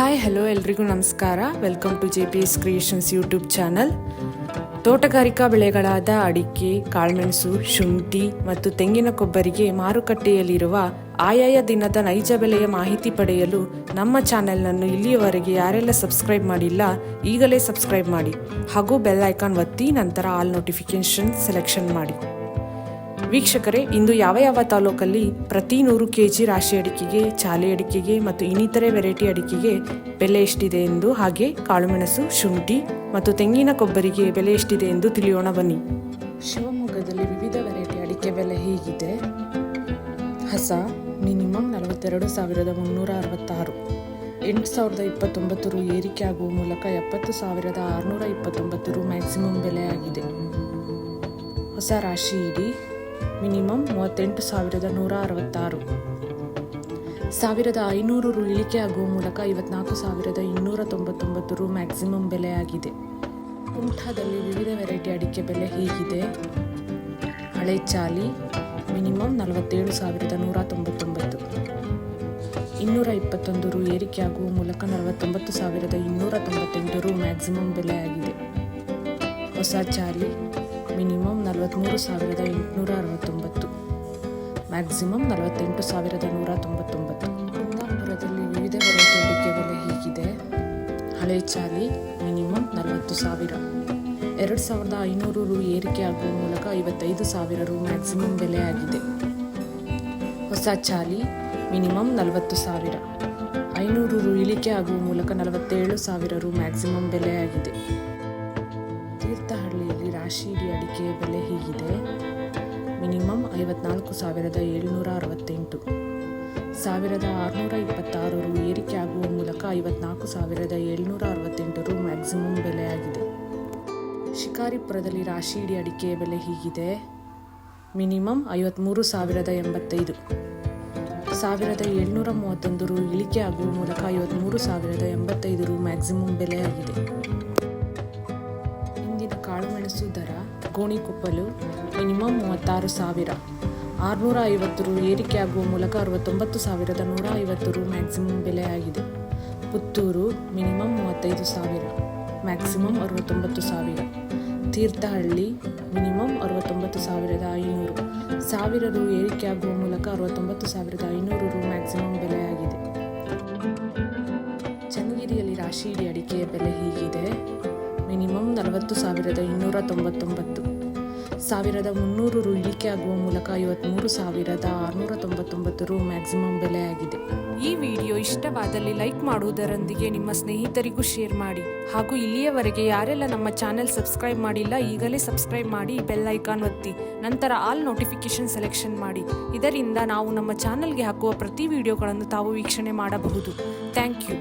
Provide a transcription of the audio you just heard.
Hi hello ಎಲ್ರಿಗೂ ನಮಸ್ಕಾರ. Welcome to JPS creations YouTube channel. ತೋಟಗಾರಿಕಾ ಬೆಳೆಗಳಾದ ಅಡಿಕೆ, ಕಾಳುಮೆಣಸು, ಶುಂಠಿ ಮತ್ತು ತೆಂಗಿನ ಕೊಬ್ಬರಿಗೆ ಮಾರುಕಟ್ಟೆಯಲ್ಲಿರುವ ಆಯಾಯ ದಿನದ ನೈಜ ಬೆಲೆಯ ಮಾಹಿತಿ ಪಡೆಯಲು ನಮ್ಮ ಚಾನೆಲ್ನನ್ನು ಇಲ್ಲಿಯವರೆಗೆ ಯಾರೆಲ್ಲ ಸಬ್ಸ್ಕ್ರೈಬ್ ಮಾಡಿಲ್ಲ ಈಗಲೇ ಸಬ್ಸ್ಕ್ರೈಬ್ ಮಾಡಿ ಹಾಗೂ ಬೆಲ್ ಐಕಾನ್ ಒತ್ತಿ ನಂತರ ಆಲ್ ನೋಟಿಫಿಕೇಶನ್ ಸೆಲೆಕ್ಷನ್ ಮಾಡಿ. ವೀಕ್ಷಕರೇ, ಇಂದು ಯಾವ ತಾಲೂಕಲ್ಲಿ ಪ್ರತಿ 100 kg ರಾಶಿ ಅಡಿಕೆಗೆ, ಚಾಲೆ ಅಡಿಕೆಗೆ ಮತ್ತು ಇನ್ನಿತರೆ ವೆರೈಟಿ ಅಡಿಕೆಗೆ ಬೆಲೆ ಎಷ್ಟಿದೆ ಎಂದು, ಹಾಗೆ ಕಾಳುಮೆಣಸು, ಶುಂಠಿ ಮತ್ತು ತೆಂಗಿನ ಕೊಬ್ಬರಿಗೆ ಬೆಲೆ ಎಷ್ಟಿದೆ ಎಂದು ತಿಳಿಯೋಣ ಬನ್ನಿ. ಶಿವಮೊಗ್ಗದಲ್ಲಿ ವಿವಿಧ ವೆರೈಟಿ ಅಡಿಕೆ ಬೆಲೆ ಹೀಗಿದೆ. ಹೊಸ ಮಿನಿಮಮ್ 42,366, 8,029 ರು ಏರಿಕೆ ಆಗುವ ಮೂಲಕ 70,629 ರು ಮ್ಯಾಕ್ಸಿಮಮ್ ಬೆಲೆ ಆಗಿದೆ. ಹೊಸ ರಾಶಿ ಇಡಿ ಮಿನಿಮಮ್ 38,166, 1,500 ರು ಇಳಿಕೆ ಆಗುವ ಮೂಲಕ 54,299 ರು ಮ್ಯಾಕ್ಸಿಮಮ್ ಬೆಲೆ ಆಗಿದೆ. ಕುಮಟಾದಲ್ಲಿ ವಿವಿಧ ವೆರೈಟಿ ಅಡಿಕೆ ಬೆಲೆ ಹೀಗಿದೆ. ಹಳೆ ಚಾಲಿ ಮಿನಿಮಮ್ 47,199, 221 ರು ಏರಿಕೆ ಆಗುವ ಮೂಲಕ 49,298 ರು ಮ್ಯಾಕ್ಸಿಮಮ್ ಬೆಲೆ ಆಗಿದೆ. ಹೊಸ ಚಾಲಿ ಮಿನಿಮಮ್ 43,869, ಮ್ಯಾಕ್ಸಿಮಮ್ 48,199. ಕುಂದಾಪುರದಲ್ಲಿ ವಿವಿಧ ವೆರೈಟಿ ಅಡಿಕೆ ಬೆಲೆ ಹೀಗಿದೆ. ಹಳೆ ಚಾಲಿ ಮಿನಿಮಮ್ 40,000, 2,500 ರು ಏರಿಕೆ ಆಗುವ ಮೂಲಕ 55,000 ರು ಮ್ಯಾಕ್ಸಿಮಮ್ ಬೆಲೆ ಆಗಿದೆ. ಹೊಸ ಚಾಲಿ ಮಿನಿಮಮ್ 40,000, 500 ರು ಇಳಿಕೆ ಆಗುವ ಮೂಲಕ 47,000 ರು ಮ್ಯಾಕ್ಸಿಮಮ್ ಬೆಲೆ ಆಗಿದೆ. ತೀರ್ಥಹಳ್ಳಿಯಲ್ಲಿ ರಾಶಿ ಇಡಿ ಅಡಿಕೆಯ ಬೆಲೆ ಹೀಗಿದೆ. ಮಿನಿಮಮ್ 54,768, 1,626 ರು ಏರಿಕೆ ಆಗುವ ಮೂಲಕ 54,768 ರು ಮ್ಯಾಕ್ಸಿಮಮ್ ಬೆಲೆ ಆಗಿದೆ. ಶಿಕಾರಿಪುರದಲ್ಲಿ ರಾಶಿ ಇಡಿ ಅಡಿಕೆಯ ಬೆಲೆ ಹೀಗಿದೆ. ಮಿನಿಮಮ್ 53,085, 1,731 ರು ಇಳಿಕೆ ಆಗುವ ಮೂಲಕ 53,085 ರು ಮ್ಯಾಕ್ಸಿಮಮ್ ಬೆಲೆ ಆಗಿದೆ. ಇಂದಿನ ಕಾಳುಮೆಣಸು ದರ ಗೋಣಿಕೊಪ್ಪಲು ಮಿನಿಮಮ್ 36,000, 650 ರು ಏರಿಕೆ ಆಗುವ ಮೂಲಕ 69,150 ರು ಮ್ಯಾಕ್ಸಿಮಮ್ ಬೆಲೆ ಆಗಿದೆ. Puttur minimum 35,000, maximum 69,000. Thirthahalli minimum 69,500, 1,000 ರು ಏರಿಕೆ ಆಗುವ ಮೂಲಕ 69,500 ರು ಮ್ಯಾಕ್ಸಿಮಮ್ ಬೆಲೆ ಆಗಿದೆ. ಚನ್ನಗಿರಿಯಲ್ಲಿ ರಾಶಿ ಇಡಿ ಅಡಿಕೆಯ ಬೆಲೆ ಹೀಗಿದೆ. ಮಿನಿಮಮ್ 40,299, 1,300 ರು ಇಳಿಕೆ ಆಗುವ ಮೂಲಕ 53,699 ರು ಮ್ಯಾಕ್ಸಿಮಮ್ ಬೆಲೆ ಆಗಿದೆ. ಈ ವಿಡಿಯೋ ಇಷ್ಟವಾದಲ್ಲಿ ಲೈಕ್ ಮಾಡುವುದರೊಂದಿಗೆ ನಿಮ್ಮ ಸ್ನೇಹಿತರಿಗೂ ಶೇರ್ ಮಾಡಿ ಹಾಗೂ ಇಲ್ಲಿಯವರೆಗೆ ಯಾರೆಲ್ಲ ನಮ್ಮ ಚಾನೆಲ್ ಸಬ್ಸ್ಕ್ರೈಬ್ ಮಾಡಿಲ್ಲ ಈಗಲೇ ಸಬ್ಸ್ಕ್ರೈಬ್ ಮಾಡಿ, ಬೆಲ್ ಐಕಾನ್ ಒತ್ತಿ ನಂತರ ಆಲ್ ನೋಟಿಫಿಕೇಶನ್ ಸೆಲೆಕ್ಷನ್ ಮಾಡಿ. ಇದರಿಂದ ನಾವು ನಮ್ಮ ಚಾನೆಲ್ಗೆ ಹಾಕುವ ಪ್ರತಿ ವಿಡಿಯೋಗಳನ್ನು ತಾವು ವೀಕ್ಷಣೆ ಮಾಡಬಹುದು. Thank you.